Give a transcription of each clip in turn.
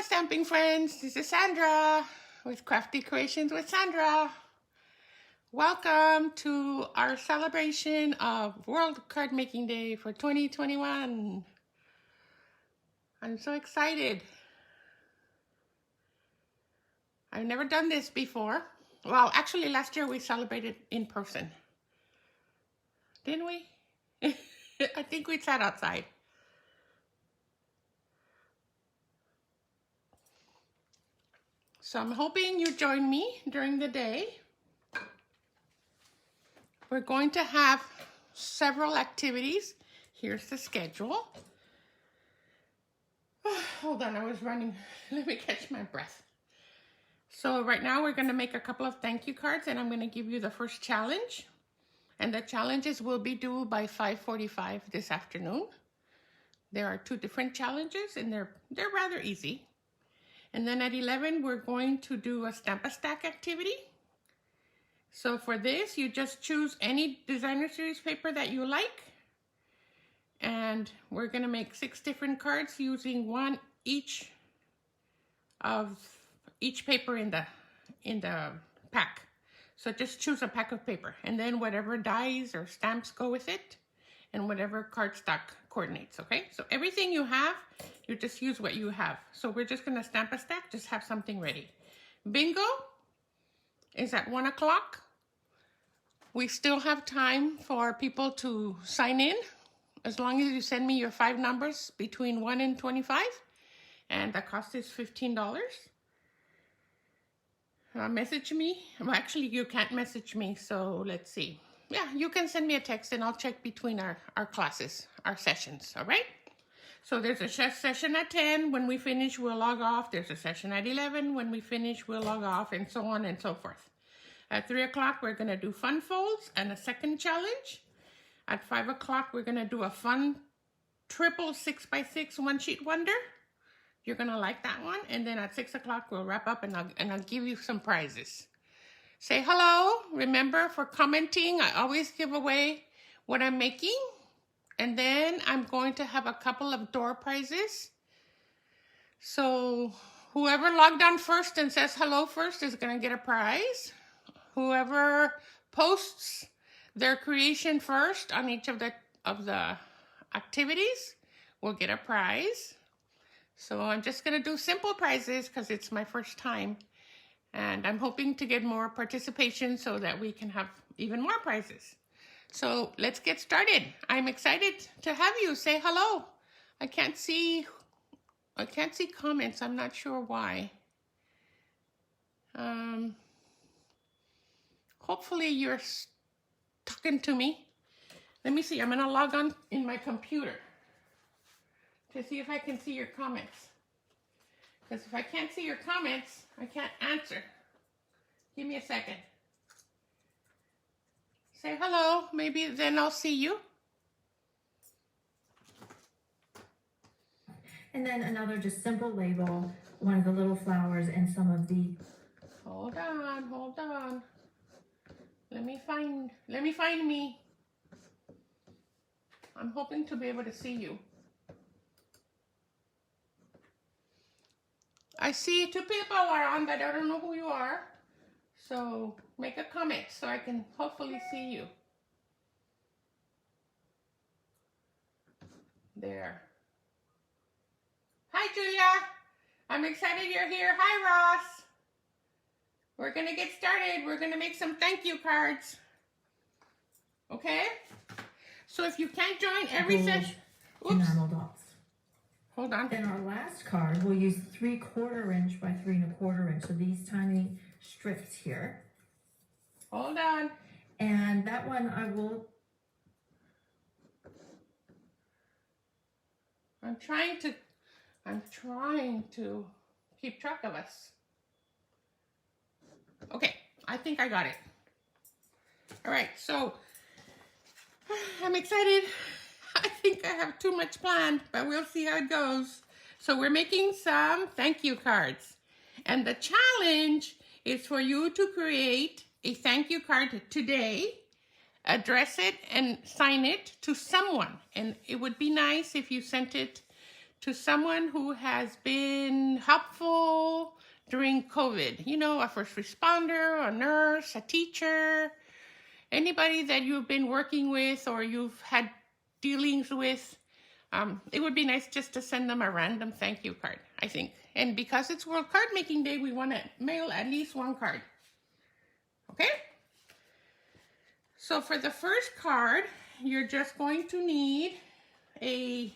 stamping friends. This is Sandra with Krafty Kreations with Sandra. Welcome to our celebration of World Card Making Day for 2021. I'm so excited. I've never done this before. Well, actually last year we celebrated in person. Didn't we? I think we sat outside. So I'm hoping you join me during the day. We're going to have several activities. Here's the schedule. Hold on, I was running. Let me catch my breath. So right now we're going to make a couple of thank you cards, and I'm going to give you the first challenge. And the challenges will be due by 5:45 this afternoon. There are two different challenges, and they're rather easy. And then at 11, we're going to do a stamp a stack activity. So for this, you just choose any designer series paper that you like. And we're gonna make 6 different cards using one each of each paper in the pack. So just choose a pack of paper, and then whatever dies or stamps go with it, and whatever cardstock coordinates, okay? So everything you have, you just use what you have. So we're just gonna stamp a stack, just have something ready. Bingo is at 1 o'clock. We still have time for people to sign in, as long as you send me your 5 numbers between 1 and 25, and the cost is $15. Message me. Well, actually, you can't message me, so let's see. Yeah, you can send me a text and I'll check between our classes, our sessions, all right? So there's a session at 10. When we finish, we'll log off. There's a session at 11. When we finish, we'll log off, and so on and so forth. At 3 o'clock, we're going to do fun folds and a second challenge. At 5 o'clock, we're going to do a fun triple 6x6 one-sheet wonder. You're going to like that one. And then at 6 o'clock, we'll wrap up, and I'll give you some prizes. Say hello. Remember, for commenting, I always give away what I'm making. And then I'm going to have a couple of door prizes. So whoever logged on first and says hello first is going to get a prize. Whoever posts their creation first on each of the activities will get a prize. So I'm just going to do simple prizes because it's my first time. And I'm hoping to get more participation so that we can have even more prizes. So let's get started. I'm excited to have you. Say hello. I can't see comments. I'm not sure why. Hopefully you're talking to me. Let me see. I'm going to log on in my computer to see if I can see your comments. Because if I can't see your comments, I can't answer. Give me a second. Say hello. Maybe then I'll see you. And then another just simple label, one of the little flowers, and some of the... Hold on. Let me find me. I'm hoping to be able to see you. I see 2 people are on, but I don't know who you are. So make a comment so I can hopefully see you. There. Hi, Julia. I'm excited you're here. Hi, Ross. We're going to get started. We're going to make some thank you cards. Okay? So if you can't join every session... Enamel dots. Hold on. In our last card, we'll use 3/4 inch by 3 1/4 inch. So these tiny strips here. Hold on. And that one I'm trying to keep track of us. Okay, I think I got it. All right, so I'm excited. I think I have too much planned, but we'll see how it goes. So we're making some thank you cards. And the challenge is for you to create a thank you card today, address it and sign it to someone. And it would be nice if you sent it to someone who has been helpful during COVID. You know, a first responder, a nurse, a teacher, anybody that you've been working with or you've had dealings with. It would be nice just to send them a random thank you card, I think. And because it's World Card Making Day, we want to mail at least one card. Okay? So for the first card, you're just going to need a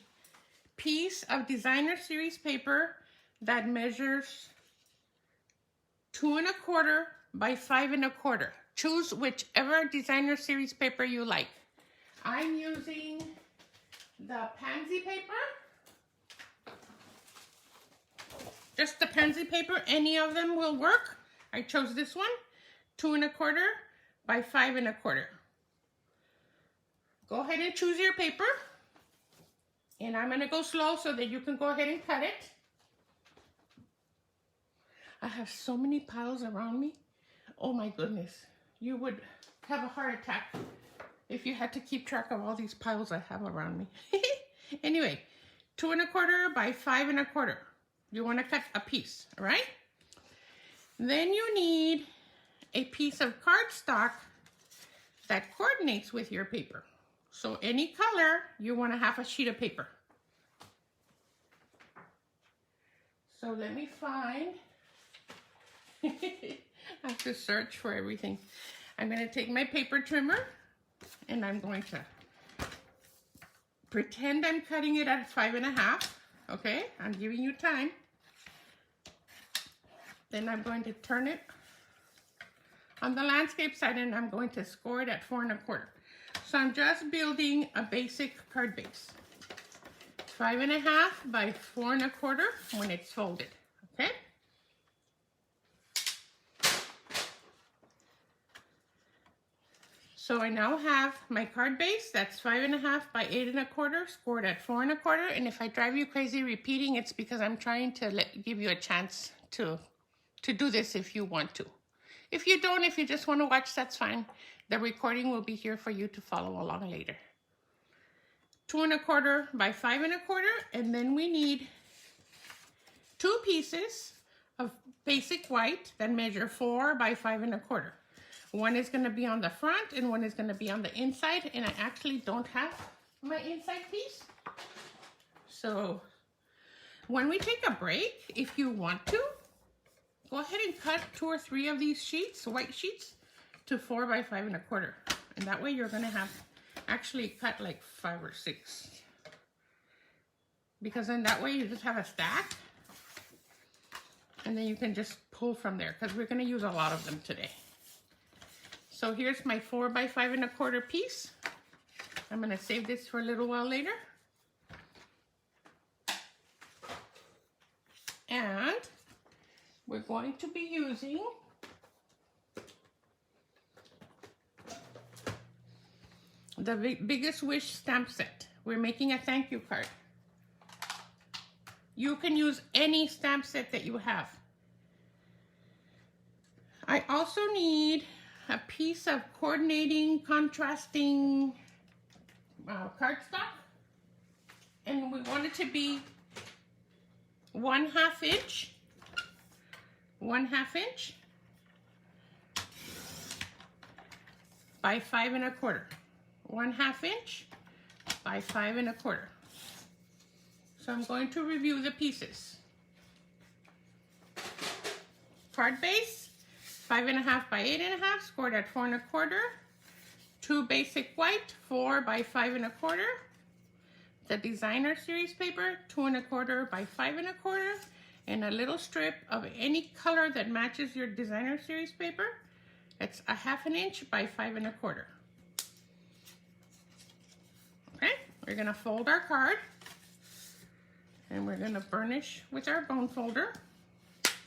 piece of designer series paper that measures 2 1/4 by 5 1/4. Choose whichever designer series paper you like. I'm using the pansy paper. Just the pansy paper, any of them will work. I chose this one, 2 1/4 by 5 1/4. Go ahead and choose your paper. And I'm gonna go slow so that you can go ahead and cut it. I have so many piles around me. Oh my goodness. You would have a heart attack if you had to keep track of all these piles I have around me. Anyway, 2 1/4 by 5 1/4. You want to cut a piece, all right? Then you need a piece of cardstock that coordinates with your paper. So any color, you want to have a sheet of paper. So let me find, I have to search for everything. I'm going to take my paper trimmer and I'm going to pretend I'm cutting it at 5 1/2. Okay, I'm giving you time. Then I'm going to turn it on the landscape side and I'm going to score it at 4 1/4. So I'm just building a basic card base. 5 1/2 by 4 1/4 when it's folded, okay? So I now have my card base, that's 5 1/2 by 8 1/4, scored at 4 1/4. And if I drive you crazy repeating, it's because I'm trying to give you a chance to do this if you want to. If you don't, if you just want to watch, that's fine. The recording will be here for you to follow along later. 2 1/4 by 5 1/4, and then we need 2 pieces of basic white that measure 4 by 5 1/4. One is going to be on the front and one is going to be on the inside, and I actually don't have my inside piece. So when we take a break, if you want to, go ahead and cut 2 or 3 of these sheets, white sheets, to 4 by 5 1/4. And that way you're going to have actually cut like 5 or 6. Because then that way you just have a stack. And then you can just pull from there because we're going to use a lot of them today. So here's my 4 by 5 1/4 piece. I'm going to save this for a little while later. And we're going to be using the Biggest Wish stamp set. We're making a thank you card. You can use any stamp set that you have. I also need a piece of coordinating, contrasting cardstock. And we want it to be 1/2 inch. 1/2 inch by 5 1/4. 1/2 inch by 5 1/4. So I'm going to review the pieces. Card base, 5 1/2 by 8 1/2, scored at 4 1/4. 2 basic white, 4 by 5 1/4. The designer series paper, 2 1/4 by 5 1/4. And a little strip of any color that matches your designer series paper. It's 1/2 inch by 5 1/4. Okay, we're gonna fold our card and we're gonna burnish with our bone folder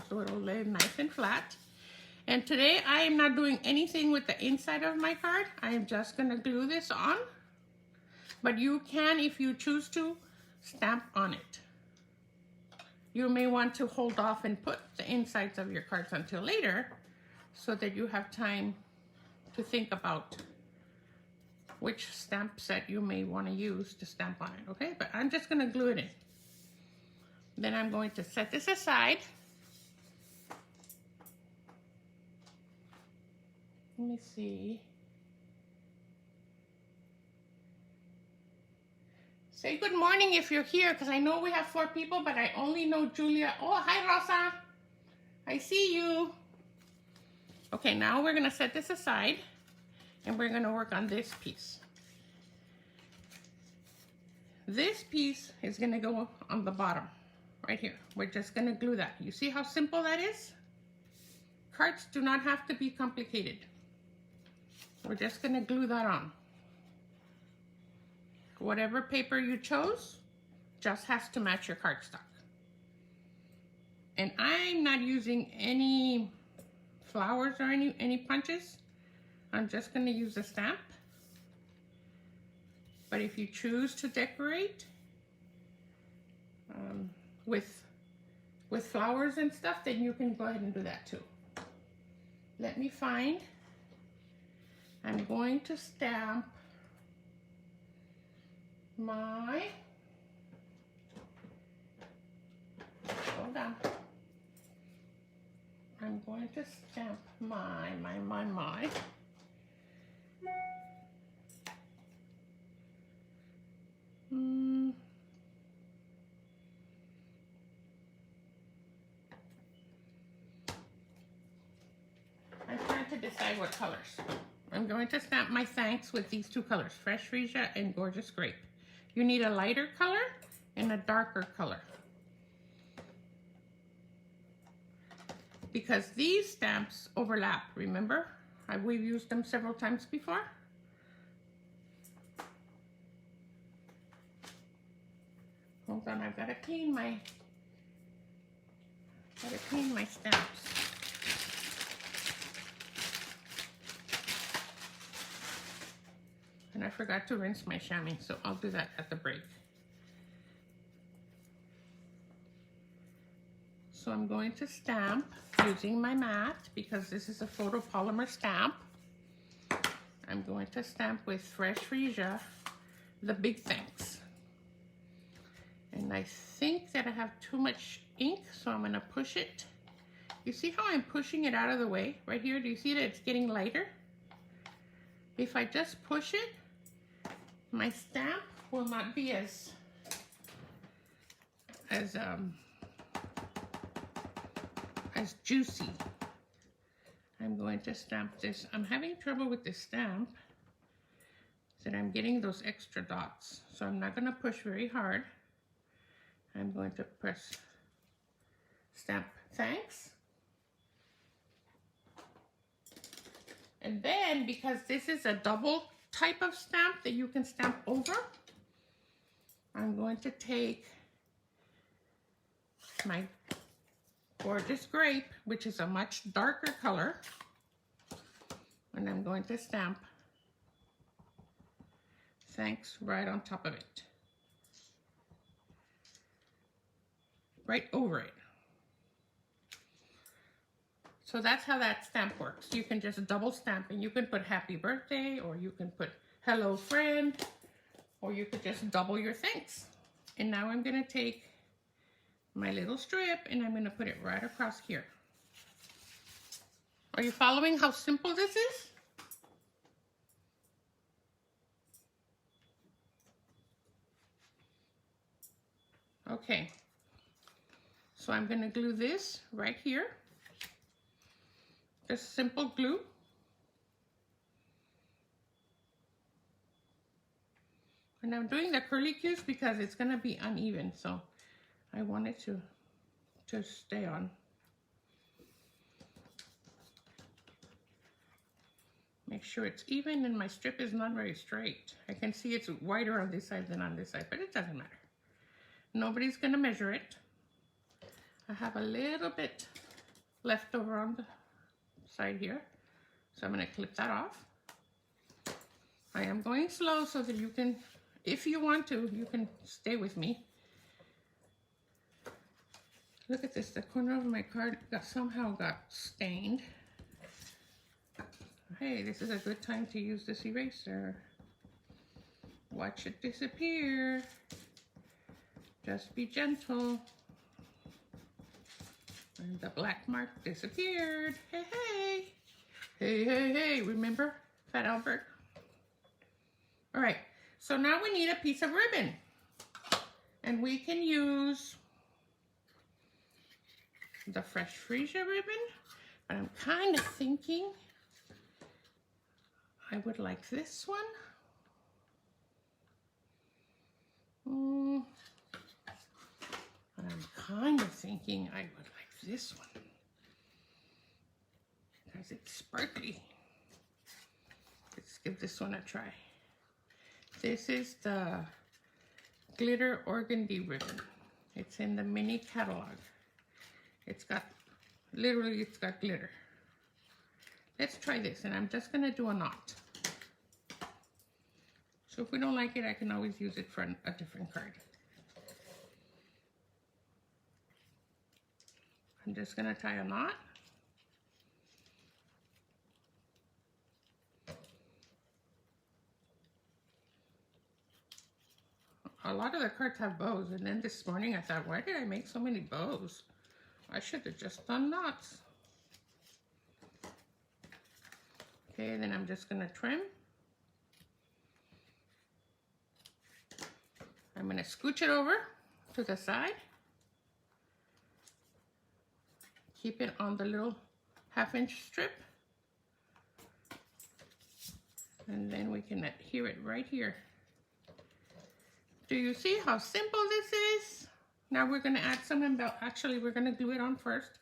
so it'll lay nice and flat. And today I am not doing anything with the inside of my card. I am just gonna glue this on, but you can, if you choose to, stamp on it. You may want to hold off and put the insides of your cards until later so that you have time to think about which stamp set you may want to use to stamp on it, okay? But I'm just going to glue it in. Then I'm going to set this aside. Let me see. Say good morning if you're here, because I know we have 4 people, but I only know Julia. Oh, hi, Rosa. I see you. Okay, now we're gonna set this aside, and we're gonna work on this piece. This piece is gonna go on the bottom, right here. We're just gonna glue that. You see how simple that is? Cards do not have to be complicated. We're just gonna glue that on. Whatever paper you chose just has to match your cardstock. And I'm not using any flowers or any punches. I'm just gonna use a stamp. But if you choose to decorate with flowers and stuff, then you can go ahead and do that too. Let me find. I'm going to stamp my, hold on. I'm going to stamp my. I'm trying to decide what colors. I'm going to stamp my thanks with these 2 colors, Fresh Freesia and Gorgeous Grape. You need a lighter color and a darker color. Because these stamps overlap, remember? We've used them several times before. Hold on, I've got to clean my stamps. And I forgot to rinse my chamois, so I'll do that at the break. So I'm going to stamp using my mat because this is a photopolymer stamp. I'm going to stamp with Fresh Freesia, the big thanks. And I think that I have too much ink, so I'm gonna push it. You see how I'm pushing it out of the way right here? Do you see that it's getting lighter? If I just push it, my stamp will not be as juicy. I'm going to stamp this. I'm having trouble with this stamp, that I'm getting those extra dots. So I'm not gonna push very hard. I'm going to press stamp thanks. And then, because this is a double type of stamp that you can stamp over, I'm going to take my Gorgeous Grape, which is a much darker color, and I'm going to stamp thanks right on top of it. Right over it. So that's how that stamp works. You can just double stamp, and you can put happy birthday, or you can put hello friend, or you could just double your thanks. And now I'm gonna take my little strip and I'm gonna put it right across here. Are you following how simple this is? Okay, so I'm gonna glue this right here. Just simple glue. And I'm doing the curly cues because it's gonna be uneven, so I want it to stay on. Make sure it's even, and my strip is not very straight. I can see it's wider on this side than on this side, but it doesn't matter. Nobody's gonna measure it. I have a little bit left over on the side here, so I'm gonna clip that off. I am going slow so that you can, if you want to, you can stay with me. Look at this, the corner of my card somehow got stained. Hey, this is a good time to use this eraser. Watch it disappear. Just be gentle. And the black mark disappeared. Hey, hey. Hey, hey, hey. Remember Fat Albert? All right. So now we need a piece of ribbon. And we can use the Fresh Freesia ribbon. But I'm kind of thinking I would like this one. But I'm kind of thinking I would like this one because it's sparkly. Let's give this one a try. This is the glitter organdy ribbon. It's in the mini catalog. It's got, literally it's got glitter. Let's try this, and I'm just gonna do a knot. So if we don't like it, I can always use it for a different card. I'm just gonna tie a knot. A lot of the cards have bows, and then this morning I thought, why did I make so many bows? I should have just done knots. Okay, then I'm just gonna trim. I'm gonna scooch it over to the side. Keep it on the little 1/2-inch strip. And then we can adhere it right here. Do you see how simple this is? Now we're gonna add some actually we're gonna glue it on first.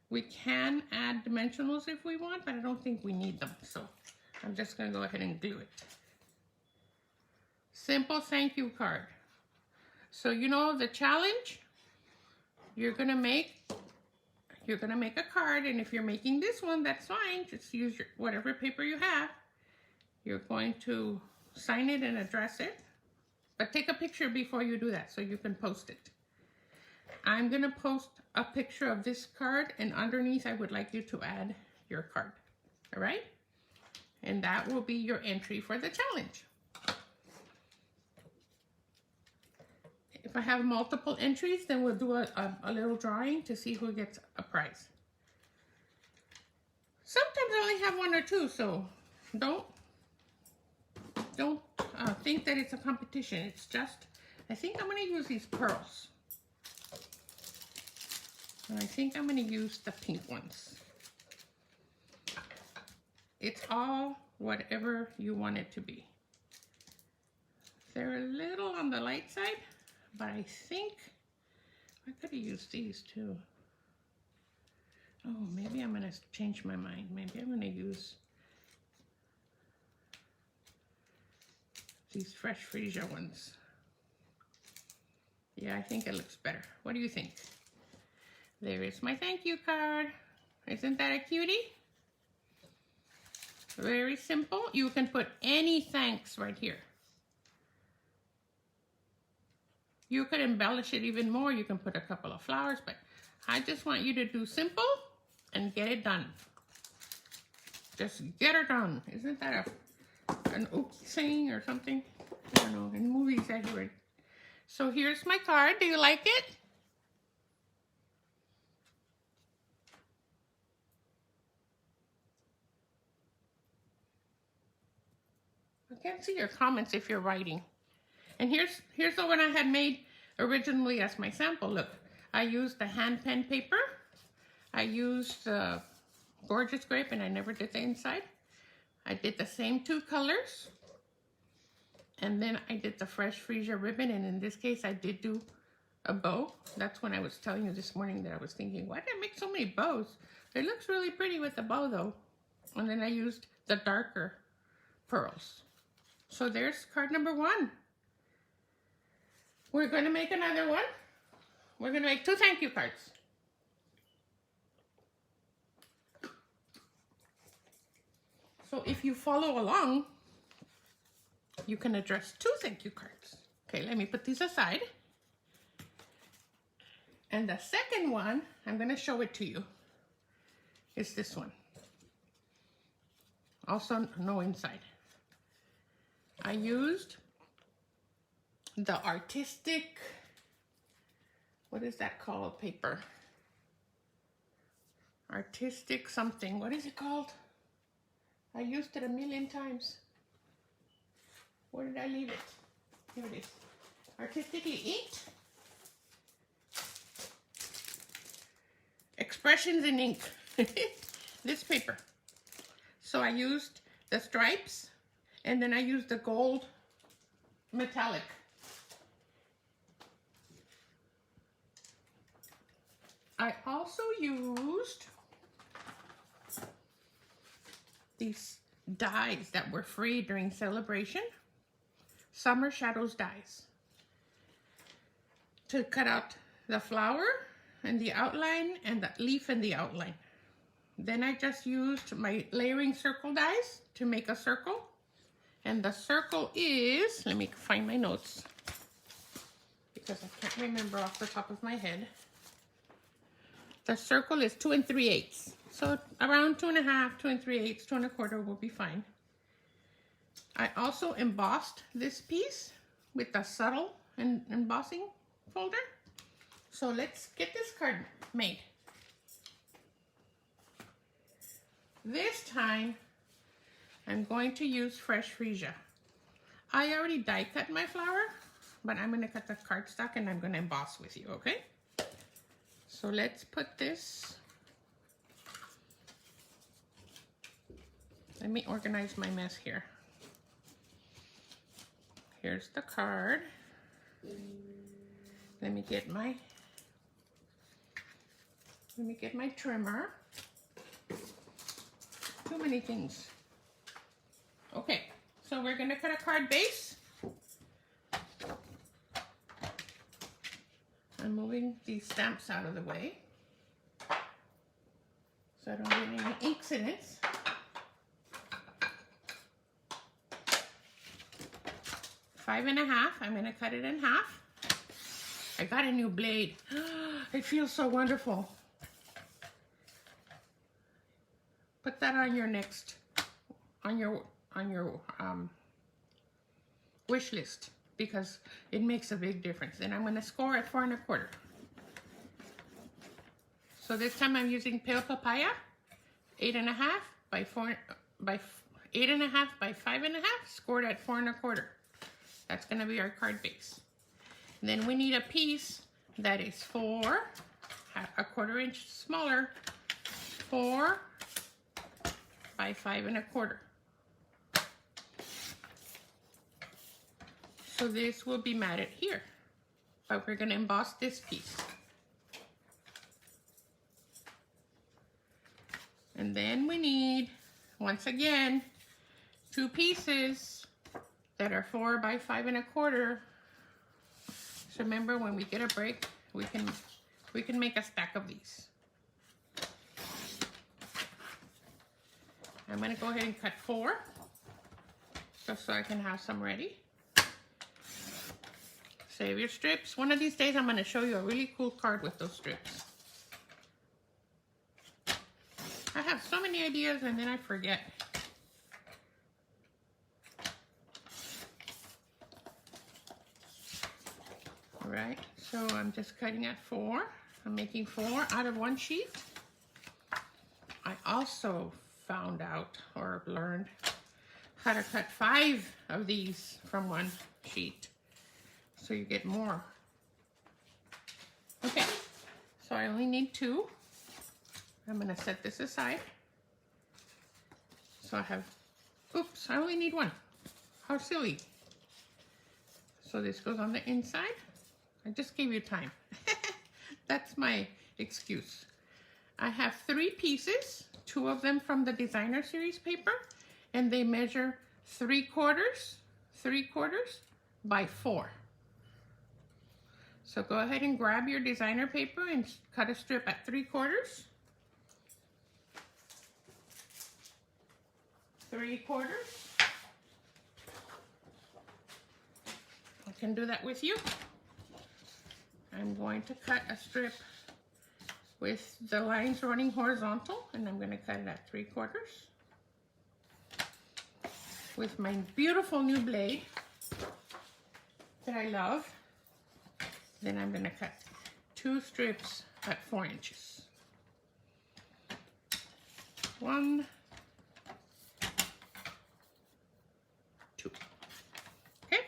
We can add dimensionals if we want, but I don't think we need them. So I'm just gonna go ahead and glue it. Simple thank you card. So you know the challenge? You're gonna make a card, and if you're making this one, that's fine. Just use whatever paper you have. You're going to sign it and address it, but take a picture before you do that so you can post it. I'm gonna post a picture of this card, and underneath I would like you to add your card, all right? And that will be your entry for the challenge. If I have multiple entries, then we'll do a little drawing to see who gets a prize. Sometimes I only have 1 or 2, so don't think that it's a competition. It's just, I think I'm gonna use these pearls. And I think I'm gonna use the pink ones. It's all whatever you want it to be. They're a little on the light side, but I think I could have used these too. Oh, maybe I'm gonna change my mind. Maybe I'm gonna use these Fresh Freesia ones. Yeah, I think it looks better. What do you think? There is my thank you card. Isn't that a cutie? Very simple. You can put any thanks right here. You could embellish it even more. You can put a couple of flowers, but I just want you to do simple and get it done. Just get her done. Isn't that an oops saying or something? I don't know. In movies, I hear it. So here's my card. Do you like it? I can't see your comments if you're writing. And here's the one I had made originally as my sample. Look, I used the hand pen paper. I used the Gorgeous Grape, and I never did the inside. I did the same 2 colors. And then I did the Fresh Freesia ribbon, and in this case, I did do a bow. That's when I was telling you this morning that I was thinking, why did I make so many bows? It looks really pretty with the bow, though. And then I used the darker pearls. So there's card number 1. We're going to make another one. We're going to make 2 thank you cards. So if you follow along, you can address 2 thank you cards. Okay, let me put these aside. And the second one, I'm going to show it to you, is this one. Also, no inside. I used the artistic, what is that called, paper? artistic something. What is it called? I used it a million times. Where did I leave it? Here it is. Artistically inked. Expressions in ink. This paper. So I used the stripes and then I used the gold metallic. I also used these dies that were free during celebration. Summer Shadows dies. To cut out the flower and the outline and the leaf and the outline. Then I just used my layering circle dies to make a circle. And the circle is, let me find my notes because I can't remember off the top of my head. The circle is 2 3/8. So around 2 1/2, 2 3/8, 2 1/4 will be fine. I also embossed this piece with the subtle embossing folder. So let's get this card made. This time, I'm going to use fresh freesia. I already die cut my flower, but I'm gonna cut the cardstock and I'm gonna emboss with you, okay? So let's put this, let me organize my mess here. Here's the card. Let me get my trimmer. Too many things. Okay, so we're gonna cut a card base. I'm moving these stamps out of the way so I don't get any incidents. Five and a half, I'm gonna cut it in half. I got a new blade. It feels so wonderful. Put that on your next, on your wish list because it makes a big difference. And I'm gonna score at 4 1/4. So this time I'm using pale papaya, 8 1/2 by 8 1/2 by 5 1/2, scored at 4 1/4. That's gonna be our card base. And then we need a piece that is 4, a 1/4 inch smaller, 4 by 5 1/4. So this will be matted here, but we're gonna emboss this piece. And then we need, once again, 2 pieces that are 4 by 5 1/4. So remember, when we get a break, we can make a stack of these. I'm gonna go ahead and cut 4, just so I can have some ready. Save your strips. One of these days, I'm gonna show you a really cool card with those strips. I have so many ideas and then I forget. All right, so I'm just cutting at 4. I'm making 4 out of 1 sheet. I also found out or learned how to cut 5 of these from 1 sheet. So you get more. Okay, so I only need 2. I'm gonna set this aside. So I have, oops, I only need 1. How silly. So this goes on the inside. I just gave you time. That's my excuse. I have 3 pieces, 2 of them from the designer series paper, and they measure 3/4 by 4. So go ahead and grab your designer paper and cut a strip at 3/4. 3/4. I can do that with you. I'm going to cut a strip with the lines running horizontal, and I'm going to cut it at 3/4 with my beautiful new blade that I love. Then I'm going to cut 2 strips at 4 inches. 1, 2. Okay.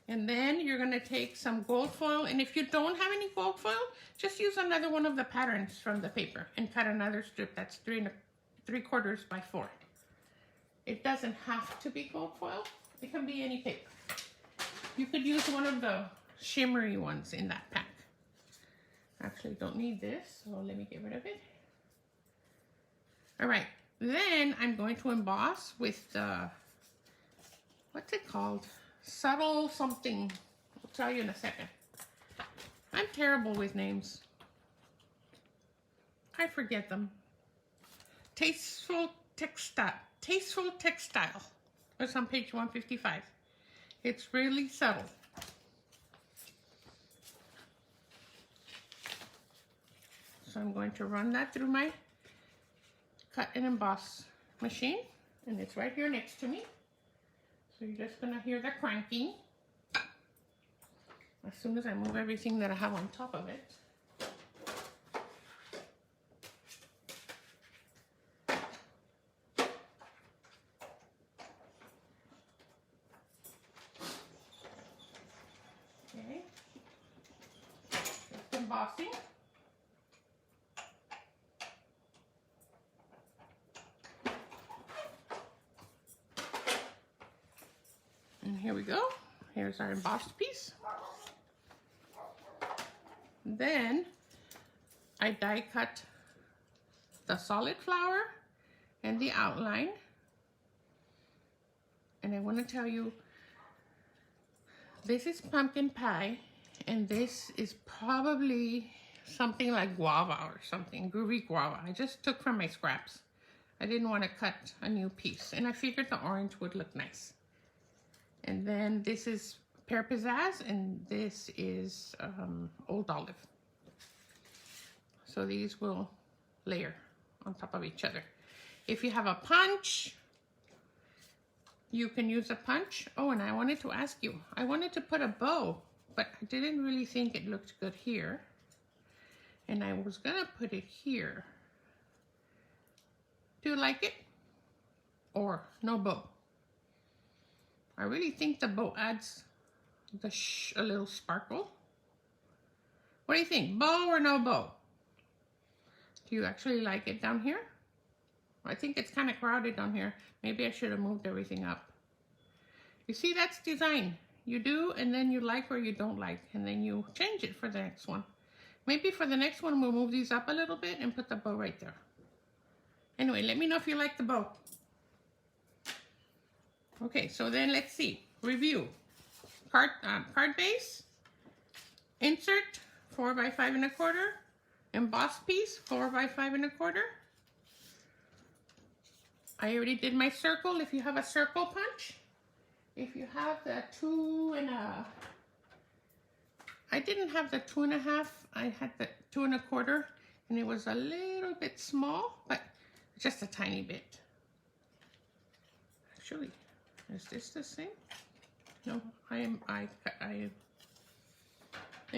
And then you're going to take some gold foil, and if you don't have any gold foil, just use another one of the patterns from the paper and cut another strip that's 3/4 by 4. It doesn't have to be gold foil. It can be any paper. You could use one of the shimmery ones in that pack. Actually, don't need this, so let me get rid of it. All right, then I'm going to emboss with the, what's it called? Subtle something. I'll tell you in a second. I'm terrible with names. I forget them. Tasteful Textile. It's on page 155. It's really subtle. So I'm going to run that through my cut and emboss machine, and it's right here next to me. So you're just gonna hear the cranking as soon as I move everything that I have on top of it. Okay, just embossing. And here we go. Here's our embossed piece. Then I die cut the solid flower and the outline. And I want to tell you, this is pumpkin pie, and this is probably something like guava or something, groovy guava. I just took from my scraps. I didn't want to cut a new piece, and I figured the orange would look nice. And then this is Pear Pizzazz, and this is Old Olive. So these will layer on top of each other. If you have a punch, you can use a punch. Oh, and I wanted to ask you, I wanted to put a bow, but I didn't really think it looked good here. And I was gonna put it here. Do you like it? Or no bow? I really think the bow adds a little sparkle. What do you think? Bow or no bow? Do you actually like it down here? I think it's kind of crowded down here. Maybe I should have moved everything up. You see, that's design. You do, and then you like or you don't like, and then you change it for the next one. Maybe for the next one, we'll move these up a little bit and put the bow right there. Anyway, let me know if you like the bow. Okay, so then let's see. Review. Card base. Insert 4 by 5 1/4. Embossed piece 4 by 5 1/4. I already did my circle. If you have a circle punch. If you have the 2 1/2. I didn't have the 2 1/2. I had the 2 1/4, and it was a little bit small, but just a tiny bit. Actually, is this the same? No, let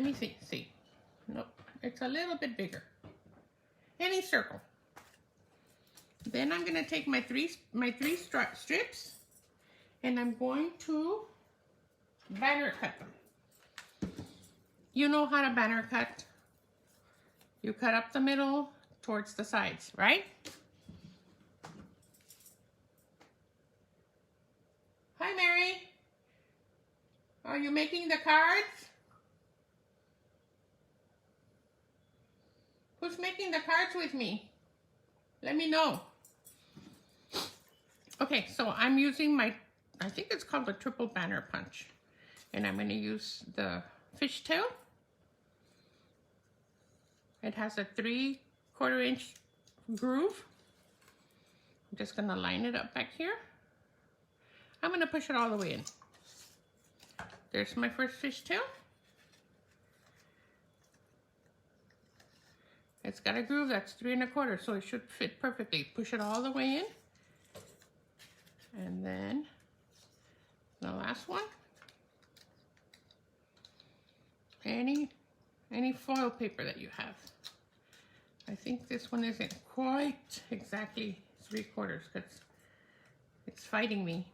me see. Nope, it's a little bit bigger. Any circle. Then I'm gonna take my three strips, and I'm going to banner cut them. You know how to banner cut. You cut up the middle towards the sides, right? Hi, Mary. Are you making the cards? Who's making the cards with me? Let me know. Okay, so I'm using my, I think it's called the triple banner punch. And I'm gonna use the fishtail. It has a 3/4 inch groove. I'm just gonna line it up back here. I'm gonna push it all the way in. There's my first fishtail. It's got a groove that's 3 1/4, so it should fit perfectly. Push it all the way in. And then the last one. Any foil paper that you have. I think this one isn't quite exactly 3/4 because it's fighting me.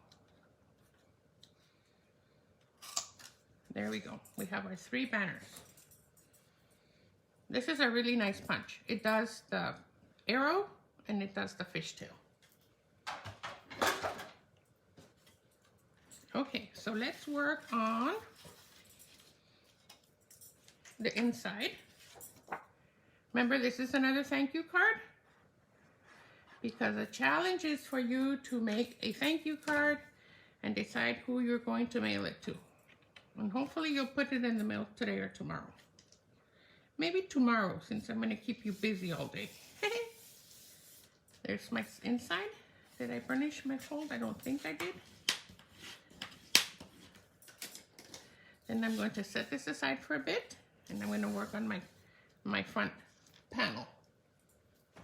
There we go. We have our 3 banners. This is a really nice punch. It does the arrow and it does the fishtail. Okay, so let's work on the inside. Remember, this is another thank you card because the challenge is for you to make a thank you card and decide who you're going to mail it to. And hopefully you'll put it in the mail today or tomorrow. Maybe tomorrow, since I'm going to keep you busy all day. There's my inside. Did I burnish my fold? I don't think I did. Then I'm going to set this aside for a bit, and I'm going to work on my front panel.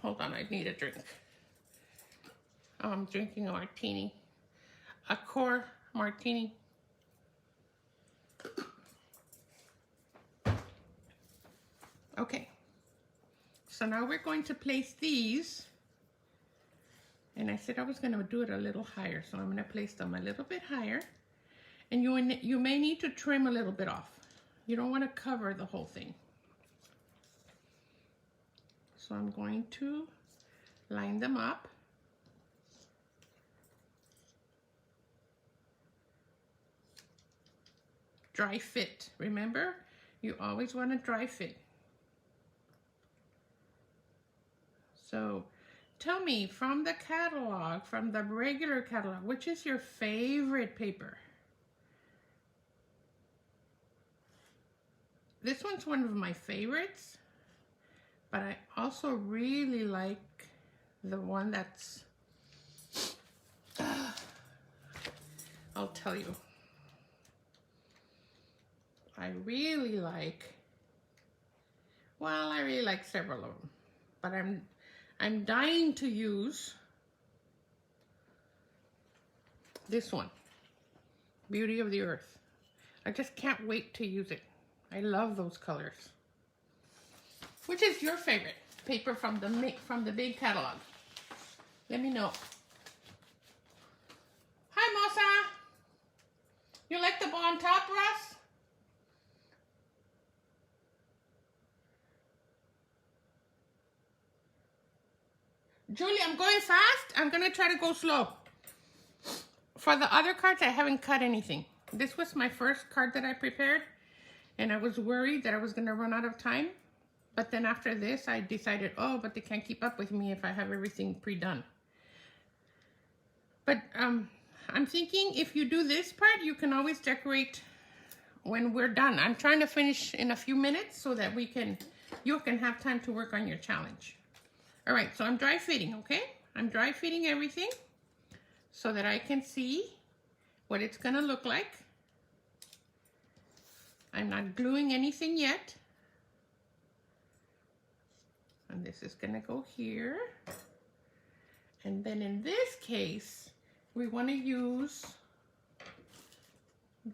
Hold on, I need a drink. I'm drinking a martini, a core martini. Okay, so now we're going to place these, and I said I was going to do it a little higher, so I'm going to place them a little bit higher, and you may need to trim a little bit off. You don't want to cover the whole thing. So I'm going to line them up. Dry fit, remember? You always want to dry fit. So tell me, from the catalog, from the regular catalog, which is your favorite paper? This one's one of my favorites, but I also really like the one that's, I'll tell you. I really like several of them, but I'm dying to use this one, Beauty of the Earth. I just can't wait to use it. I love those colors. Which is your favorite paper from the big catalog? Let me know. Hi, Mosa. You like the bow on top, Russ? Julie, I'm going fast. I'm going to try to go slow. For the other cards, I haven't cut anything. This was my first card that I prepared, and I was worried that I was going to run out of time. But then after this, I decided, oh, but they can't keep up with me if I have everything pre-done. But I'm thinking if you do this part, you can always decorate when we're done. I'm trying to finish in a few minutes so that you can have time to work on your challenge. All right, so I'm dry fitting, okay? I'm dry fitting everything so that I can see what it's gonna look like. I'm not gluing anything yet. And this is gonna go here. And then in this case, we wanna use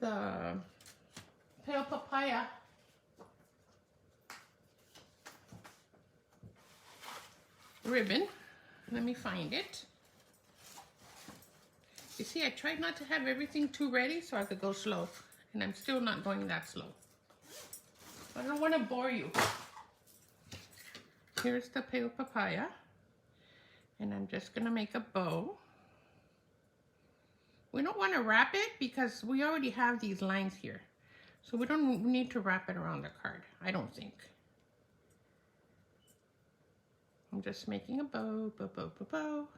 the pale papaya ribbon. Let me find it. You see, I tried not to have everything too ready so I could go slow, and I'm still not going that slow. I don't want to bore you. Here's the pale papaya, and I'm just gonna make a bow. We don't want to wrap it because we already have these lines here, so we don't need to wrap it around the card, I don't think. I'm just making a bow, bow, bow, bow, bow.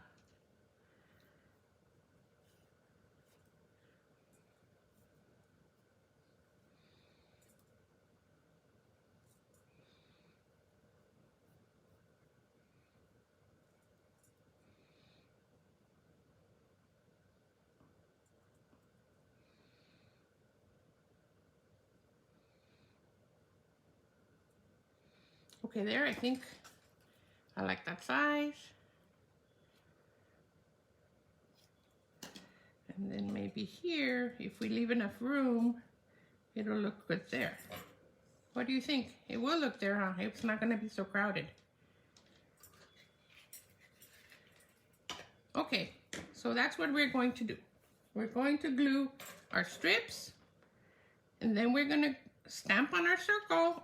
Okay, there, I think I like that size. And then maybe here, if we leave enough room, it'll look good there. What do you think? It will look there, huh? It's not gonna be so crowded. Okay, so that's what we're going to do. We're going to glue our strips, and then we're gonna stamp on our circle.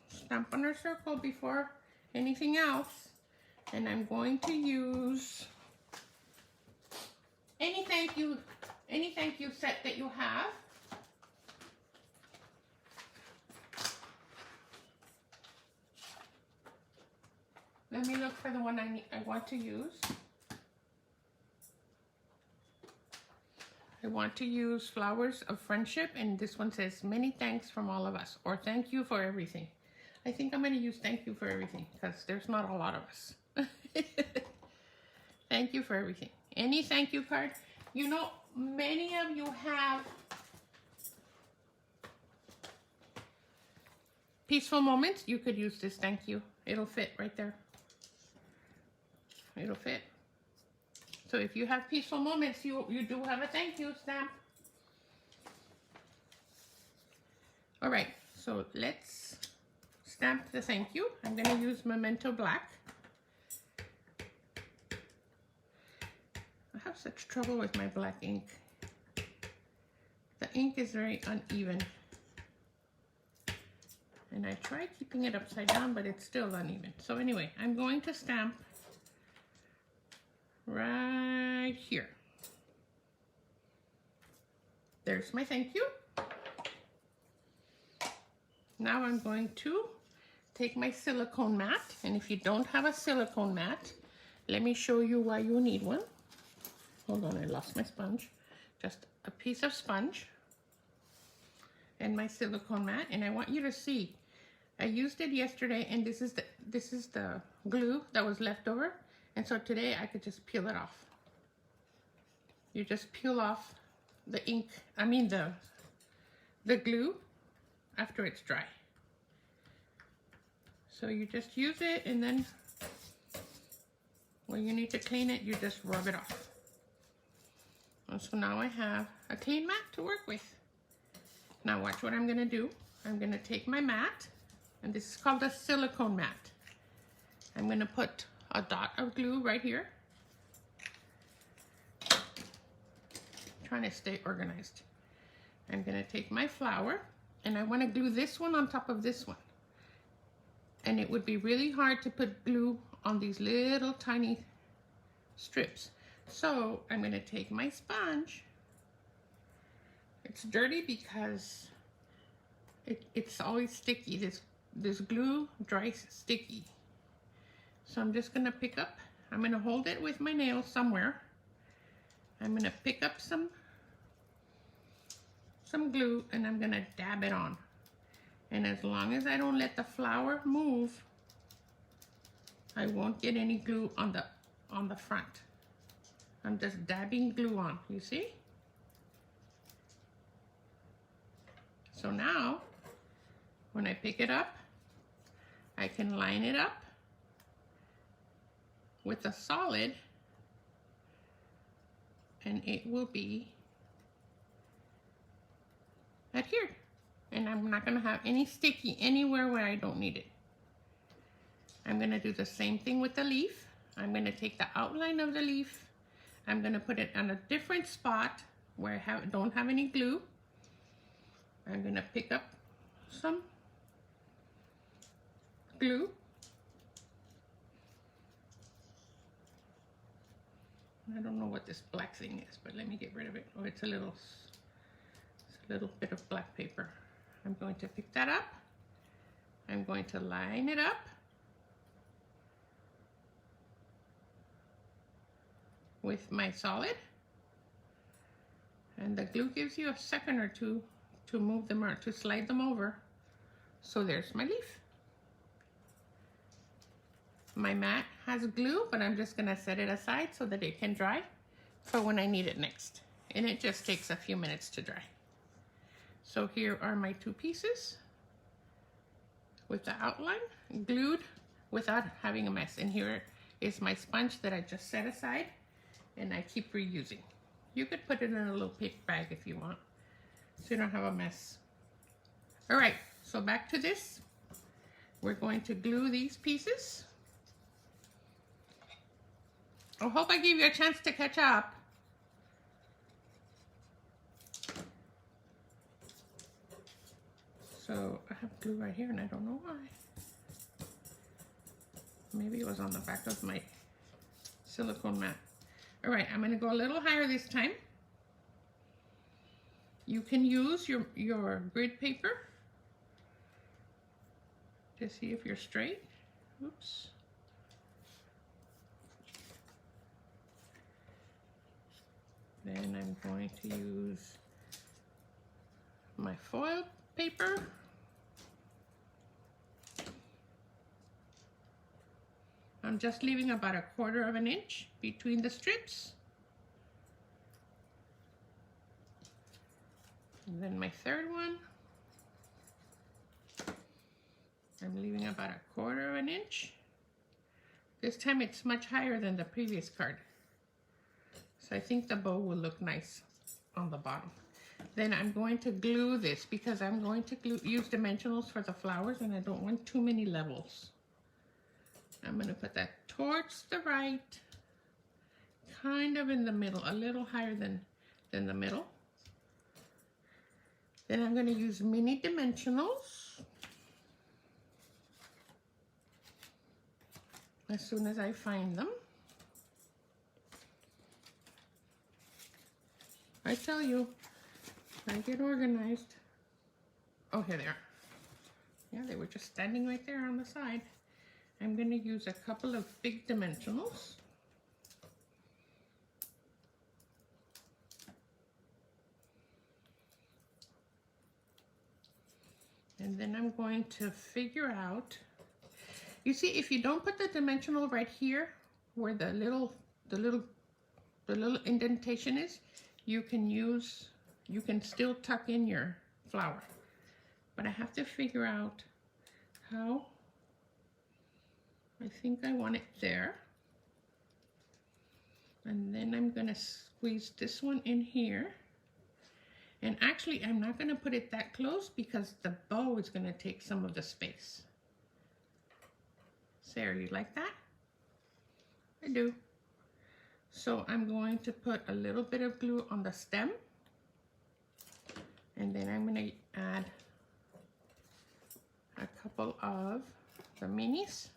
Stamp on our circle before anything else. And I'm going to use any thank you set that you have. Let me look for the one I want to use. I want to use Flowers of Friendship, and this one says, many thanks from all of us, or thank you for everything. I think I'm going to use thank you for everything, because there's not a lot of us. Thank you for everything. Any thank you card? You know, many of you have peaceful moments. You could use this thank you. It'll fit right there. It'll fit. So if you have peaceful moments, you do have a thank you stamp. All right, so let's stamp the thank you. I'm going to use Memento Black. I have such trouble with my black ink. The ink is very uneven. And I try keeping it upside down, but it's still uneven. So anyway, I'm going to stamp right here. There's my thank you. Now I'm going to take my silicone mat, and if you don't have a silicone mat, let me show you why you need one. Hold on, I lost my sponge. Just a piece of sponge and my silicone mat, and I want you to see. I used it yesterday, and this is the glue that was left over. And so today I could just peel it off. You just peel off the ink, I mean the glue after it's dry. So you just use it, and then when you need to clean it, you just rub it off. And so now I have a clean mat to work with. Now watch what I'm gonna do. I'm gonna take my mat, and this is called a silicone mat. I'm gonna put a dot of glue right here. Trying to stay organized. I'm gonna take my flower, and I wanna glue this one on top of this one. And it would be really hard to put glue on these little tiny strips. So I'm gonna take my sponge. It's dirty because it's always sticky. This glue dries sticky. So I'm just gonna pick up, I'm gonna hold it with my nail somewhere. I'm gonna pick up some glue, and I'm gonna dab it on. And as long as I don't let the flower move, I won't get any glue on the front. I'm just dabbing glue on, you see? So now, when I pick it up, I can line it up with a solid, and it will be adhered. And I'm not gonna have any sticky anywhere where I don't need it. I'm gonna do the same thing with the leaf. I'm gonna take the outline of the leaf. I'm gonna put it on a different spot where I don't have any glue. I'm gonna pick up some glue. I don't know what this black thing is, but let me get rid of it. Oh, it's a little bit of black paper. I'm going to pick that up. I'm going to line it up with my solid. And the glue gives you a second or two to move them or to slide them over. So there's my leaf. My mat has glue, but I'm just gonna set it aside so that it can dry for when I need it next. And it just takes a few minutes to dry. So here are my two pieces with the outline glued without having a mess. And here is my sponge that I just set aside and I keep reusing. You could put it in a little paper bag if you want, so you don't have a mess. All right, so back to this. We're going to glue these pieces. I hope I gave you a chance to catch up. So I have glue right here and I don't know why. Maybe it was on the back of my silicone mat. All right, I'm gonna go a little higher this time. You can use your grid paper to see if you're straight. Oops. Then I'm going to use my foil paper. I'm just leaving about 1/4 of an inch between the strips. And then my third one, I'm leaving about 1/4 of an inch. This time it's much higher than the previous card. So I think the bow will look nice on the bottom. Then I'm going to glue this because I'm going to use dimensionals for the flowers and I don't want too many levels. I'm going to put that towards the right, kind of in the middle, a little higher than the middle. Then I'm going to use mini dimensionals as soon as I find them. I tell you, I get organized. Oh, here they are. Yeah, they were just standing right there on the side. I'm going to use a couple of big dimensionals. And then I'm going to figure out, you see, if you don't put the dimensional right here where the little indentation is, you can still tuck in your flower. But I have to figure out how. I think I want it there. And then I'm going to squeeze this one in here. And actually, I'm not going to put it that close because the bow is going to take some of the space. Sarah, you like that? I do. So I'm going to put a little bit of glue on the stem. And then I'm going to add a couple of the minis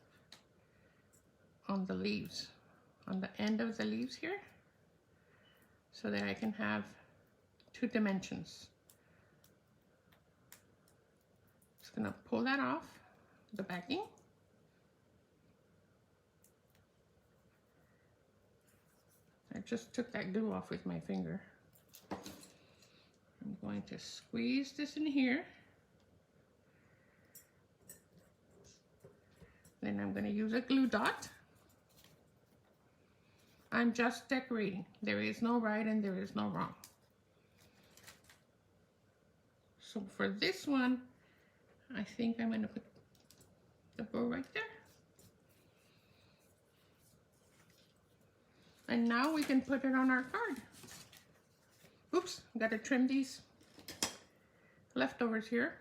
on the leaves, on the end of the leaves here, so that I can have 2 dimensions. Just gonna pull that off the backing. I just took that glue off with my finger. I'm going to squeeze this in here. Then I'm going to use a glue dot. I'm just decorating. There is no right and there is no wrong. So for this one, I think I'm going to put the bow right there. And now we can put it on our card. Oops, got to trim these leftovers here.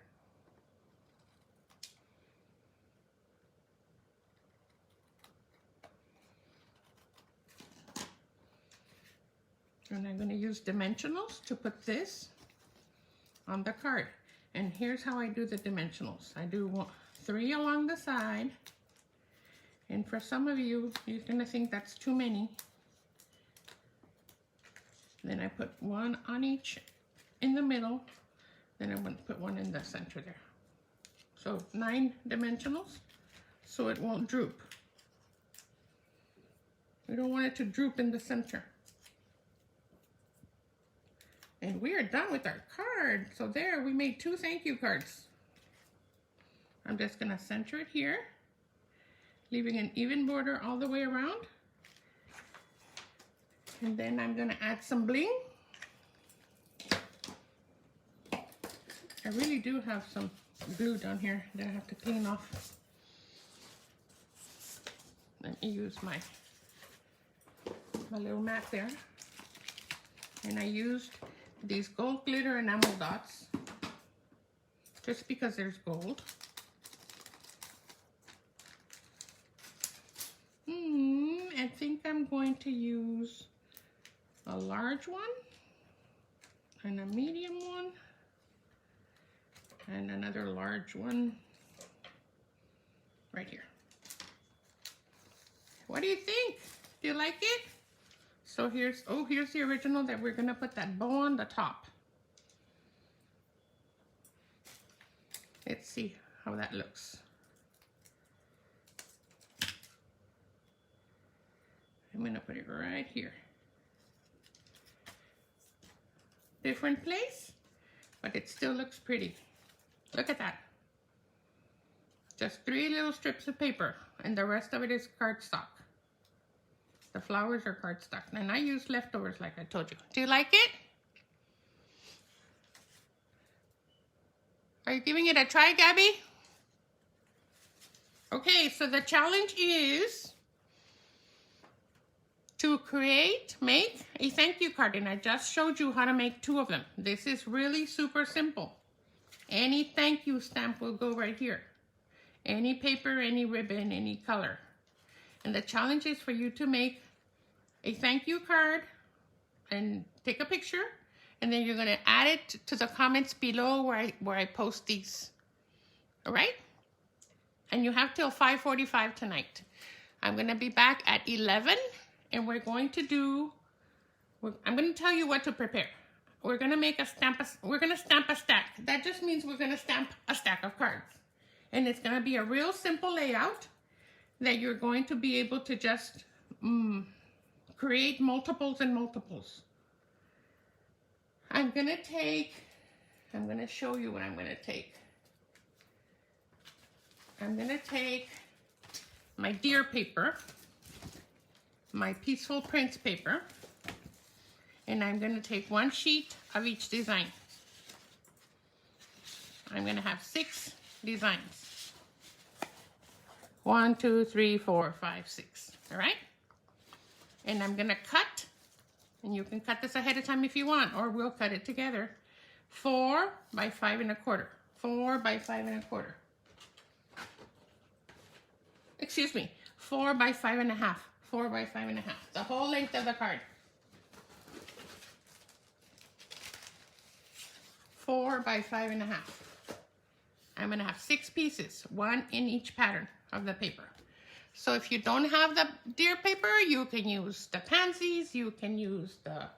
And I'm going to use dimensionals to put this on the card. And here's how I do the dimensionals. I do 3 along the side. And for some of you, you're going to think that's too many. Then I put 1 on each in the middle. Then I'm going to put 1 in the center there. So 9 dimensionals, so it won't droop. We don't want it to droop in the center. And we are done with our card. So there, we made 2 thank you cards. I'm just going to center it here, leaving an even border all the way around. And then I'm going to add some bling. I really do have some glue down here that I have to clean off. Let me use my little mat there. And I used these gold glitter enamel dots just because there's gold. I think I'm I'm going to use a large one and a medium one and another large one right here. What do you think? Do you like it? So here's the original that we're gonna put that bow on the top. Let's see how that looks. I'm gonna put it right here. Different place, but it still looks pretty. Look at that. Just 3 little strips of paper, and the rest of it is cardstock. The flowers are cardstock, and I use leftovers like I told you. Do you like it? Are you giving it a try, Gabby? Okay, so the challenge is to make a thank you card, and I just showed you how to make 2 of them. This is really super simple. Any thank you stamp will go right here. Any paper, any ribbon, any color. And the challenge is for you to make a thank you card and take a picture, and then you're gonna add it to the comments below where I post these. All right? And you have till 5:45 tonight. I'm gonna be back at 11, and we're going to do, I'm gonna tell you what to prepare. We're gonna stamp a stack. That just means we're gonna stamp a stack of cards. And it's gonna be a real simple layout that you're going to be able to just create multiples and multiples. I'm gonna show you what I'm gonna take. I'm gonna take my deer paper, my Peaceful Prints paper, and I'm gonna take 1 sheet of each design. I'm gonna have 6 designs. 1, 2, 3, 4, 5, 6. All right? And I'm gonna cut, and you can cut this ahead of time if you want, or we'll cut it together. 4 by 5 1/4. 4 by 5 1/4. Excuse me, 4 by 5 1/2. 4 by 5 1/2. The whole length of the card. 4 by 5 1/2. I'm gonna have 6 pieces, 1 in each pattern of the paper. So if you don't have the deer paper, you can use the pansies, you can use the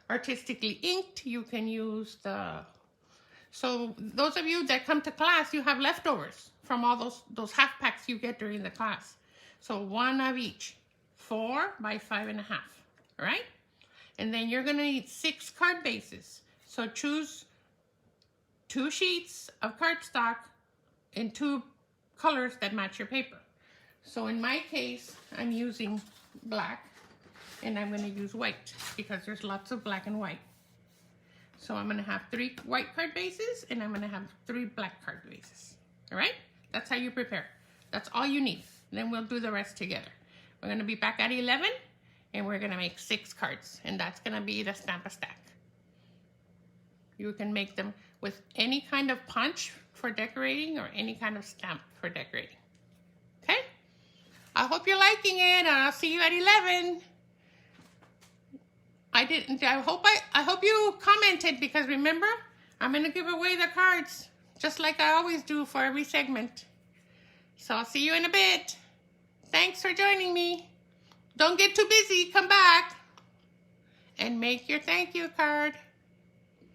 artistically inked, you can use the... So those of you that come to class, you have leftovers from all those half packs you get during the class. So 1 of each, 4 by 5 1/2, right? And then you're gonna need 6 card bases. So choose 2 sheets of cardstock in 2 colors that match your paper. So in my case, I'm using black, and I'm gonna use white because there's lots of black and white. So I'm gonna have 3 white card bases, and I'm gonna have 3 black card bases. All right? That's how you prepare. That's all you need. Then we'll do the rest together. We're gonna be back at 11, and we're gonna make 6 cards, and that's gonna be the stamp a stack. You can make them with any kind of punch for decorating or any kind of stamp for decorating. Okay? I hope you're liking it, and I'll see you at 11. I hope you commented, because remember, I'm gonna give away the cards just like I always do for every segment. So I'll see you in a bit. Thanks for joining me. Don't get too busy, come back and make your thank you card.